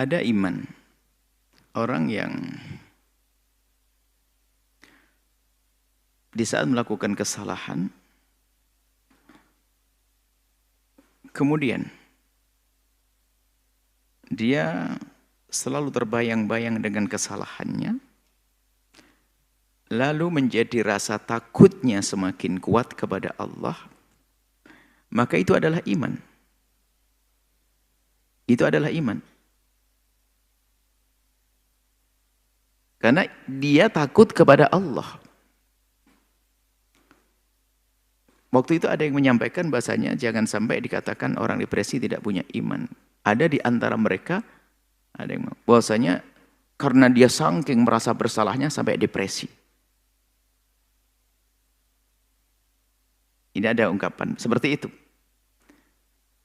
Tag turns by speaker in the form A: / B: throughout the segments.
A: Ada iman. Orang yang di saat melakukan kesalahan, kemudian dia selalu terbayang-bayang dengan kesalahannya, lalu menjadi rasa takutnya semakin kuat kepada Allah, maka itu adalah iman. Itu adalah iman. Karena dia takut kepada Allah. Waktu itu ada yang menyampaikan bahasanya jangan sampai dikatakan orang depresi tidak punya iman. Ada di antara mereka, ada yang bahwasanya karena dia saking merasa bersalahnya sampai depresi. Ini ada ungkapan seperti itu.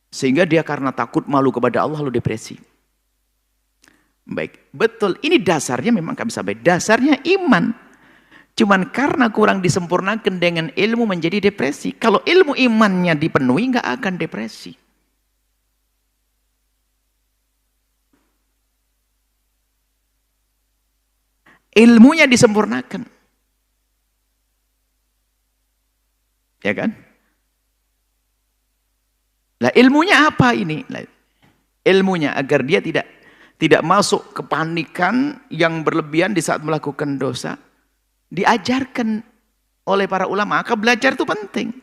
A: Sehingga dia karena takut malu kepada Allah lalu depresi. Baik, betul. Ini dasarnya memang kami sampai. Dasarnya iman. Cuman karena kurang disempurnakan dengan ilmu menjadi depresi. Kalau ilmu imannya dipenuhi nggak akan depresi. Ilmunya disempurnakan. Ya kan? Lah ilmunya apa ini? Ilmunya agar dia tidak masuk kepanikan yang berlebihan di saat melakukan dosa. Diajarkan oleh para ulama. Maka belajar itu penting.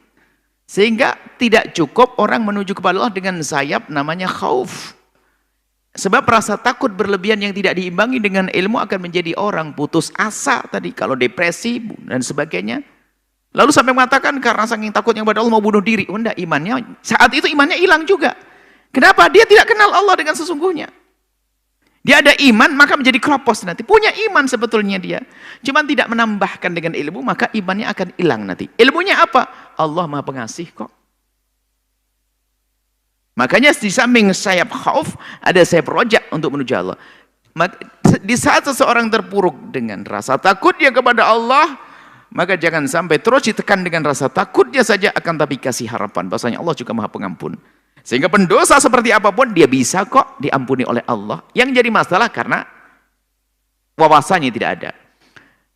A: Sehingga tidak cukup orang menuju kepada Allah dengan sayap namanya khauf. Sebab rasa takut berlebihan yang tidak diimbangi dengan ilmu akan menjadi orang putus asa tadi. Kalau depresi dan sebagainya. Lalu sampai mengatakan karena saking takutnya kepada Allah mau bunuh diri. Oh, enggak, imannya. Saat itu imannya hilang juga. Kenapa? Dia tidak kenal Allah dengan sesungguhnya. Dia ada iman maka menjadi keropos nanti. Punya iman sebetulnya dia. Cuma tidak menambahkan dengan ilmu maka imannya akan hilang nanti. Ilmunya apa? Allah Maha Pengasih kok. Makanya di samping sayap khauf ada sayap rojak untuk menuju Allah. Di saat seseorang terpuruk dengan rasa takutnya kepada Allah, maka jangan sampai terus ditekan dengan rasa takutnya saja, akan tapi kasih harapan bahwasanya Allah juga Maha Pengampun. Sehingga pendosa seperti apapun dia bisa kok diampuni oleh Allah. Yang jadi masalah karena wawasannya tidak ada.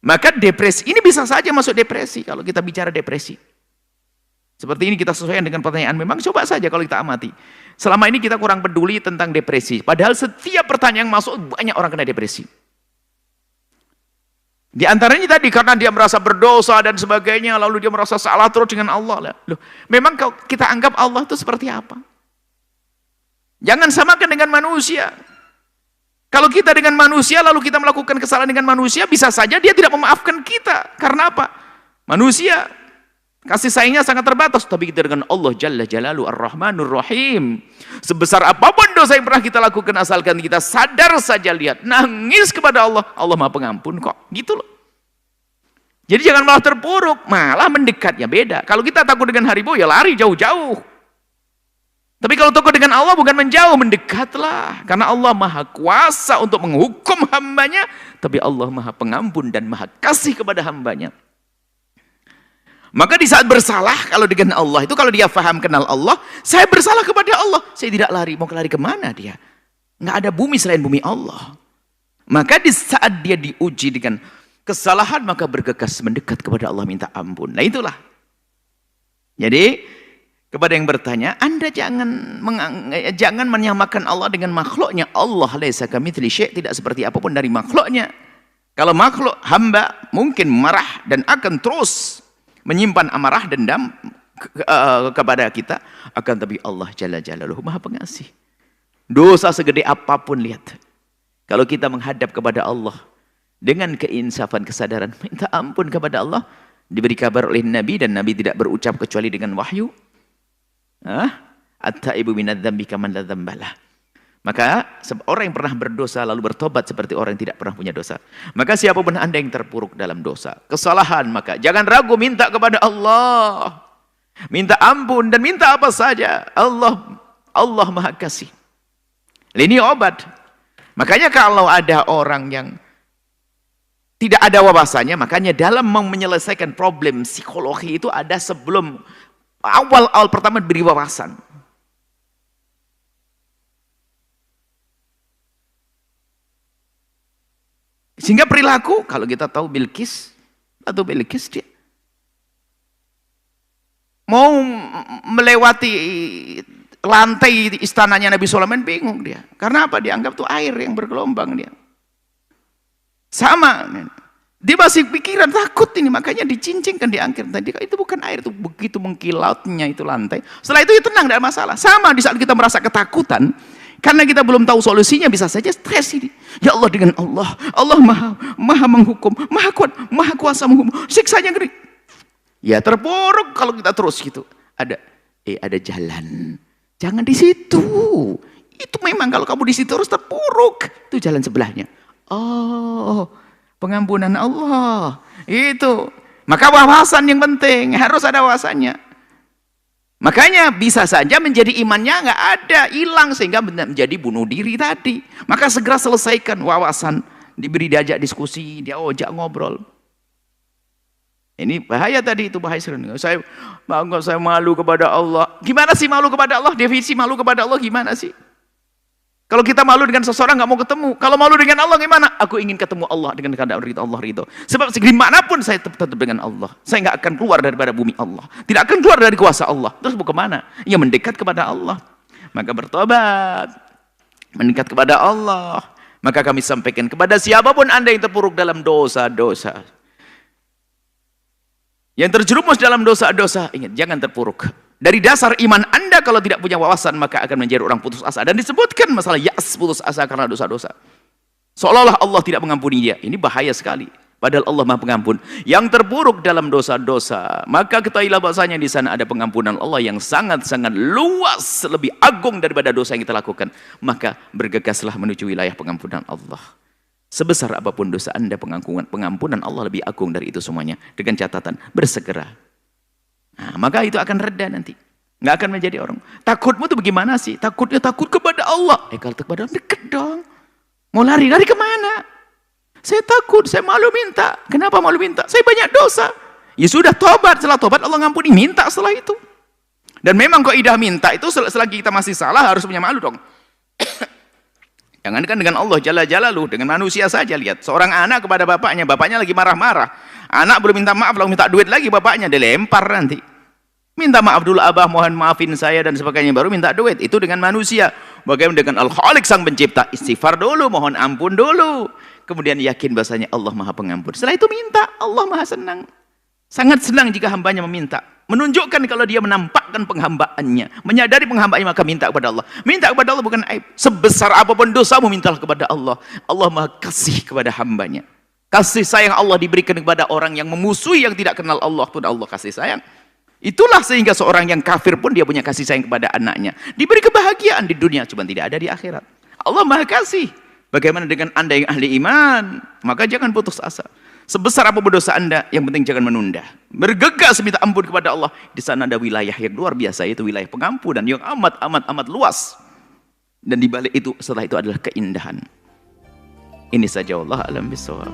A: Maka depresi ini bisa saja masuk depresi kalau kita bicara depresi. Seperti ini kita sesuaikan dengan pertanyaan. Memang coba saja kalau kita amati. Selama ini kita kurang peduli tentang depresi. Padahal setiap pertanyaan yang masuk banyak orang kena depresi. Di antaranya tadi karena dia merasa berdosa dan sebagainya, lalu dia merasa salah terus dengan Allah. Loh, memang kalau kita anggap Allah itu seperti apa? Jangan samakan dengan manusia. Kalau kita dengan manusia lalu kita melakukan kesalahan dengan manusia, bisa saja dia tidak memaafkan kita. Karena apa? Manusia kasih sayangnya sangat terbatas. Tapi kita dengan Allah Jalla Jalalu Ar-Rahmanur Rahim. Sebesar apapun dosa yang pernah kita lakukan, asalkan kita sadar saja, lihat, nangis kepada Allah, Allah Maha Pengampun kok. Gitu loh. Jadi jangan malah terpuruk, malah mendekat. Ya beda. Kalau kita takut dengan harimau, ya lari jauh-jauh. Tapi kalau takut dengan Allah, bukan menjauh, mendekatlah. Karena Allah Maha Kuasa untuk menghukum hambanya. Tapi Allah Maha Pengampun dan Maha Kasih kepada hambanya. Maka di saat bersalah, kalau dengan Allah itu, kalau dia faham kenal Allah, saya bersalah kepada Allah, saya tidak lari. Mau lari kemana dia? Nggak ada bumi selain bumi Allah. Maka di saat dia diuji dengan kesalahan, maka bergegas mendekat kepada Allah, minta ampun. Nah itulah. Jadi kepada yang bertanya, Anda jangan menyamakan Allah dengan makhluknya. Allah laisa kamitslihi syai', tidak seperti apapun dari makhluknya. Kalau makhluk hamba mungkin marah dan akan terus menyimpan amarah dendam kepada kita, akan tapi Allah Jalla Jalaluhu Maha Pengasih. Dosa segede apapun, lihat, kalau kita menghadap kepada Allah dengan keinsafan, kesadaran, minta ampun kepada Allah, diberi kabar oleh Nabi, dan Nabi tidak berucap kecuali dengan wahyu, at-taibu minadz-dzambi kaman la dzambalah. Maka orang yang pernah berdosa lalu bertobat seperti orang yang tidak pernah punya dosa. Maka siapapun Anda yang terpuruk dalam dosa, kesalahan, maka jangan ragu minta kepada Allah. Minta ampun dan minta apa saja. Allah Maha Kasih. Ini obat. Makanya kalau ada orang yang tidak ada wawasannya, makanya dalam menyelesaikan problem psikologi itu ada sebelum awal pertama beri wawasan. Sehingga perilaku, kalau kita tahu Bilqis, atau Bilqis dia mau melewati lantai istananya Nabi Sulaiman, bingung dia. Karena apa? Dianggap tuh air yang bergelombang dia. Sama, dia masih pikiran takut ini, makanya dicincingkan, diangkir. Tadi itu bukan air, itu begitu mengkilatnya itu lantai. Setelah itu ya tenang, tidak masalah. Sama di saat kita merasa ketakutan, karena kita belum tahu solusinya, bisa saja stres ini. Ya Allah, dengan Allah, Allah maha menghukum, maha kuat, maha kuasa menghukum, siksanya ngeri. Ya terpuruk kalau kita terus gitu. Ada jalan. Jangan di situ. Itu memang kalau kamu di situ terus terpuruk. Itu jalan sebelahnya. Oh, pengampunan Allah. Itu. Maka wawasan yang penting, harus ada wawasannya. Makanya bisa saja menjadi imannya nggak ada, hilang sehingga menjadi bunuh diri tadi. Maka segera selesaikan wawasan, diberi diajak diskusi, dia ojak ngobrol. Ini bahaya tadi, itu bahaya sering. Saya malu kepada Allah. Gimana sih malu kepada Allah? Definisi malu kepada Allah gimana sih? Kalau kita malu dengan seseorang nggak mau ketemu. Kalau malu dengan Allah gimana? Aku ingin ketemu Allah dengan keadaan ridho, Allah ridho. Sebab segimanapun saya tetap dengan Allah. Saya nggak akan keluar daripada bumi Allah. Tidak akan keluar dari kuasa Allah. Terus mau kemana? Ya mendekat kepada Allah. Maka bertobat. Mendekat kepada Allah. Maka kami sampaikan kepada siapapun Anda yang terpuruk dalam dosa-dosa. Yang terjerumus dalam dosa-dosa, ingat, jangan terpuruk. Dari dasar iman Anda kalau tidak punya wawasan, maka akan menjadi orang putus asa. Dan disebutkan masalah ya'as, putus asa karena dosa-dosa. Seolah-olah Allah tidak mengampuni dia. Ini bahaya sekali. Padahal Allah Maha Pengampun. Yang terpuruk dalam dosa-dosa, maka ketahuilah bahasanya di sana ada pengampunan Allah yang sangat-sangat luas, lebih agung daripada dosa yang kita lakukan. Maka bergegaslah menuju wilayah pengampunan Allah. Sebesar apapun dosa Anda, pengampunan Allah lebih agung dari itu semuanya. Dengan catatan, bersegera. Nah, maka itu akan reda nanti. Nggak akan menjadi orang. Takutmu tuh bagaimana sih? Takutnya takut kepada Allah. Kalau kepada Allah, deket dong. Mau lari kemana? Saya takut, saya malu minta. Kenapa malu minta? Saya banyak dosa. Ya sudah, tobat. Setelah tobat, Allah ngampuni. Minta setelah itu. Dan memang kaidah minta itu selagi kita masih salah, harus punya malu dong. Jangankan dengan Allah Jalla Jalaluh, dengan manusia saja. Lihat, seorang anak kepada bapaknya lagi marah-marah. Anak belum minta maaf, lalu minta duit lagi, bapaknya dilempar nanti. Minta maaf dulu, abah mohon maafin saya dan sebagainya, baru minta duit. Itu dengan manusia. Bagaimana dengan Al-Khaliq sang pencipta? Istighfar dulu, mohon ampun dulu. Kemudian yakin bahasanya Allah Maha Pengampun. Setelah itu minta, Allah Maha senang. Sangat senang jika hambanya meminta. Menunjukkan kalau dia menampakkan penghambaannya, menyadari penghambaannya, maka minta kepada Allah. Minta kepada Allah bukan aib. Sebesar apapun dosamu, mintalah kepada Allah. Allah Maha kasih kepada hambanya. Kasih sayang Allah diberikan kepada orang yang memusuhi, yang tidak kenal Allah pun Allah kasih sayang. Itulah sehingga seorang yang kafir pun dia punya kasih sayang kepada anaknya. Diberi kebahagiaan di dunia, cuma tidak ada di akhirat. Allah Maha kasih. Bagaimana dengan Anda yang ahli iman? Maka jangan putus asa. Sebesar apapun dosa Anda, yang penting jangan menunda. Bergegas minta ampun kepada Allah. Di sana ada wilayah yang luar biasa, yaitu wilayah pengampunan yang amat luas. Dan di balik itu, setelah itu adalah keindahan. Ini saja, wallahu a'lam bishawab.